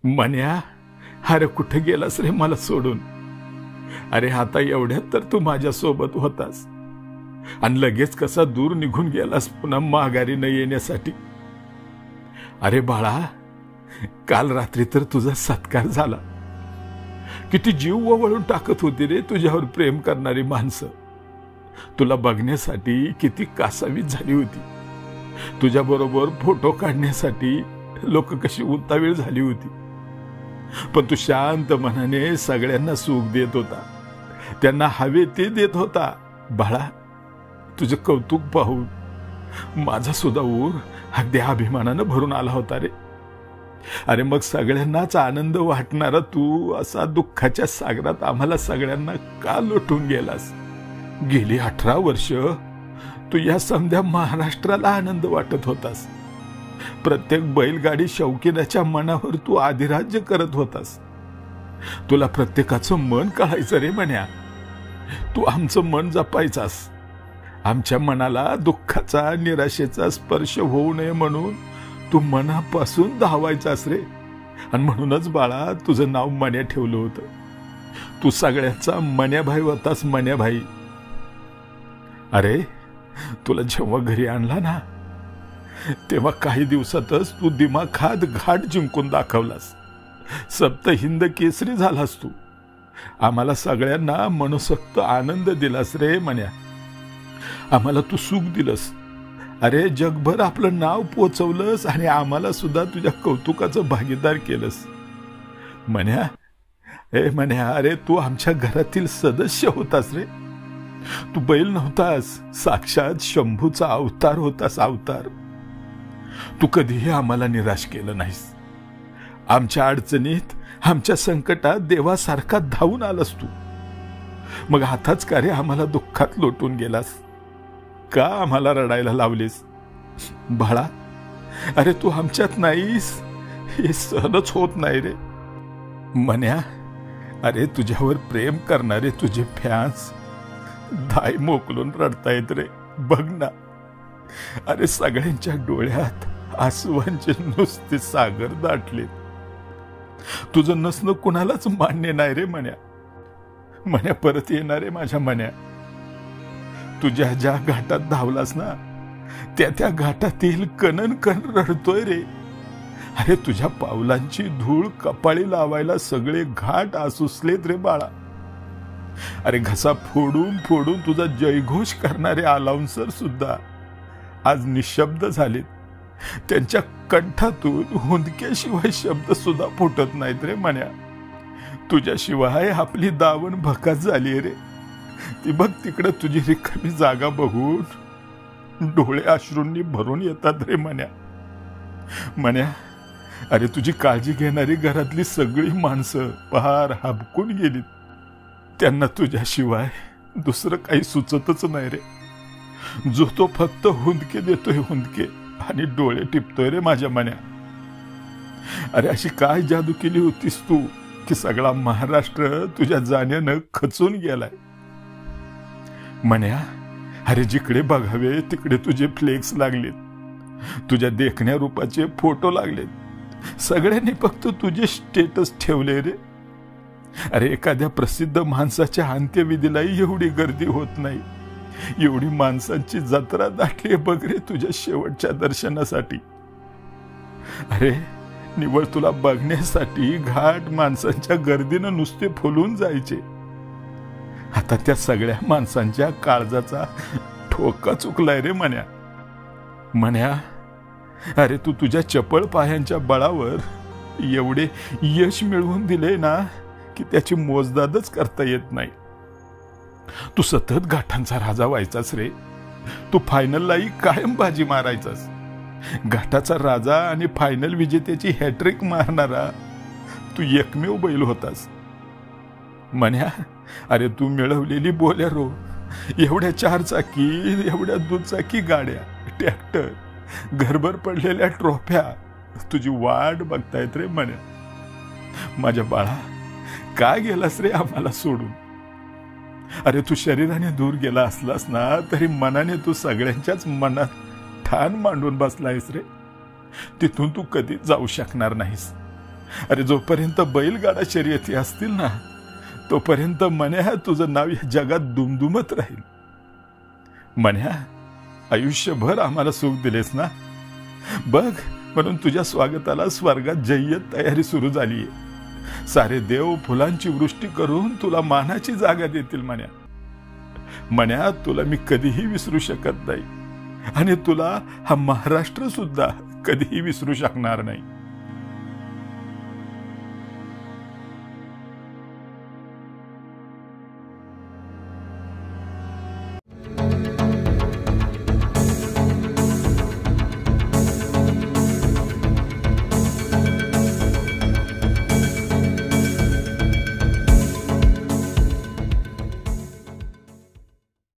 मन्या, अरे कुठे गेलास रे मला सोडून? अरे आता एवढ्यात तर तू माझ्या सोबत होतास आणि लगेच कसा दूर निघून गेलास पुन्हा माघारी न येण्यासाठी. अरे बाळा, काल रात्री तर तुझा सत्कार झाला. किती जीव ओवाळून टाकत होती रे तुझ्यावर प्रेम करणारी माणसं. तुला बघण्यासाठी किती कासावीस झाली होती. तुझ्या बरोबर फोटो काढण्यासाठी लोक कशी उतावीळ झाली होती. पण तू शांत मनाने सगळ्यांना सुख देत होता, त्यांना हवे ते देत होता. बाळा, तुझं कौतुक पाहून माझा सुद्धा ऊर अगदी अभिमानानं भरून आला होता रे. अरे मग सगळ्यांनाच आनंद वाटणारा तू असा दुःखाच्या सागरात आम्हाला सगळ्यांना का लोटून गेलास? गेली 18 वर्ष तू या समध्या महाराष्ट्राला आनंद वाटत होतास. प्रत्येक बैलगाडी शौकीनाच्या मनावर तू अधिराज्य करत होतास. तुला प्रत्येकाचं मन कळायचं रे मन्या. तू आमचं मन जपायचास. आमच्या मनाला दुःखाचा निराशेचा स्पर्श होऊ नये म्हणून तू मनापासून धावायचास रे. आणि म्हणूनच बाळा तुझं नाव मन्या ठेवलं होतं. तू सगळ्याचा मन्याभाई होतास, मन्याभाई. अरे तुला जेव्हा घरी आणला ना, तेव्हा काही दिवसातच तू दिमाखात घाट जिंकून दाखवलास. सप्त हिंद केसरी झालास तू. आम्हाला सगळ्यांना मनसोक्त आनंद दिलास रे मन्या. आम्हाला तू सुख दिलंस. अरे जगभर आपलं नाव पोचवलंस आणि आम्हाला सुद्धा तुझ्या कौतुकाचं भागीदार केलंस. मन्या, ए मन्या, अरे तू आमच्या घरातील सदस्य होतास रे. तू बैल नव्हतास, साक्षात शंभूचा अवतार होतास, अवतार. तू कधीही आम्हाला निराश केलं नाहीस. आमच्या अडचणीत, आमच्या संकटात देवासारखा धावून आलास तू. मग आताच का रे आम्हाला दुःखात लोटून गेलास? का आम्हाला रडायला लावलीस? बाळा, अरे तू आमच्यात नाहीस हे सहनच होत नाही रे. मन्या, अरे तुझ्यावर प्रेम करणारे तुझे फॅन्स धाय मोकलून रडतायत रे. बघ ना, अरे सगळ्यांच्या डोळ्यात आसुवांचे नुसते सागर दाटले. तुझं नसणं कुणालाच मान्य नाही रे मन्या. मन्या परत येणार रे माझ्या मन्या. तुझ्या ज्या घाटात धावलास ना, त्या घाटातील कणन कण रडतोय रे. अरे तुझ्या पावलांची धूळ कपाळी लावायला सगळे घाट आसुसलेत रे बाळा. अरे घसा फोडून फोडून तुझा जयघोष करणारे अलाउन्सर सुद्धा आज निशब्द झालेत. त्यांच्या कंठातून हुंदक्याशिवाय शब्द सुद्धा फुटत नाहीत रे मन्या. तुझ्याशिवाय आपली दावण भकास झाली रे. ती बघ तिकडे तुझी रिकामी जागा बघून डोळे अश्रूंनी भरून येतात रे मन्या. मन्या, अरे तुझी काळजी घेणारी घरातली सगळी माणसं पार हबकून गेलीत. त्यांना तुझ्याशिवाय दुसरं काही सुचतच नाही रे. जो तो फक्त हुंदके देतोय, हुंदके, आणि डोळे टिपतोय रे माझ्या मन्या. अरे अशी काय जादू केली होतीस तू की सगळा महाराष्ट्र तुझ्या जाण्यानं खचून गेलाय? मन्या, अरे जिकडे बघावे तिकडे तुझे फ्लेक्स लागलेत, तुझ्या देखण्या रूपाचे फोटो लागलेत. सगळ्यांनी फक्त तुझे स्टेटस ठेवले रे. अरे एखाद्या प्रसिद्ध माणसाच्या अंत्यविधीलाही एवढी गर्दी होत नाही. एवढी माणसांची जत्रा दाटली बघ रे तुझ्या शेवटच्या दर्शनासाठी. अरे निवळ तुला बघण्यासाठी घाट माणसांच्या गर्दीनं नुसते फुलून जायचे. आता त्या सगळ्या माणसांच्या काळजाचा ठोका चुकलाय रे मन्या. मन्या, अरे तू तुझ्या चपळ पायांच्या बळावर एवढे यश मिळवून दिले ना की त्याची मोजदादच करता येत नाही. तू सतत घाटांचा राजा व्हायचास रे. तू फायनललाही कायम बाजी मारायचास. घाटाचा राजा आणि फायनल विजेत्याची हॅट्रिक मारणारा तू एकमेव बैल होतास. मन्या, अरे तू मिळवलेली बोलेरो, एवढ्या 4 चाकी, एवढ्या 2 चाकी गाड्या, ट्रॅक्टर, घरभर पडलेल्या ट्रॉफ्या तुझी वाट बघतायत रे मन्या. माझ्या बाळा, का गेलास रे आम्हाला सोडून? अरे तू शरीराने दूर गेला असलास ना तरी मनाने तू सगळ्यांच्याच मनात ठाण मांडून बसलायस रे. तिथून तू कधी जाऊ शकणार नाहीस. अरे जोपर्यंत बैलगाडा शर्यती असतील ना, तोपर्यंत मन्या तुझं नाव या जगात दुमदुमत राहील. मन्या, आयुष्यभर आम्हाला सुख दिलेस ना, बघ म्हणून तुझ्या स्वागताला स्वर्गात जय्यत तयारी सुरू झालीये. सारे देव फुलांची वृष्टी करून तुला मानाची जागा देतील मन्या. मन्या, तुला मी कधीही विसरू शकत नाही आणि तुला हा महाराष्ट्र सुद्धा कधीही विसरू शकणार नाही.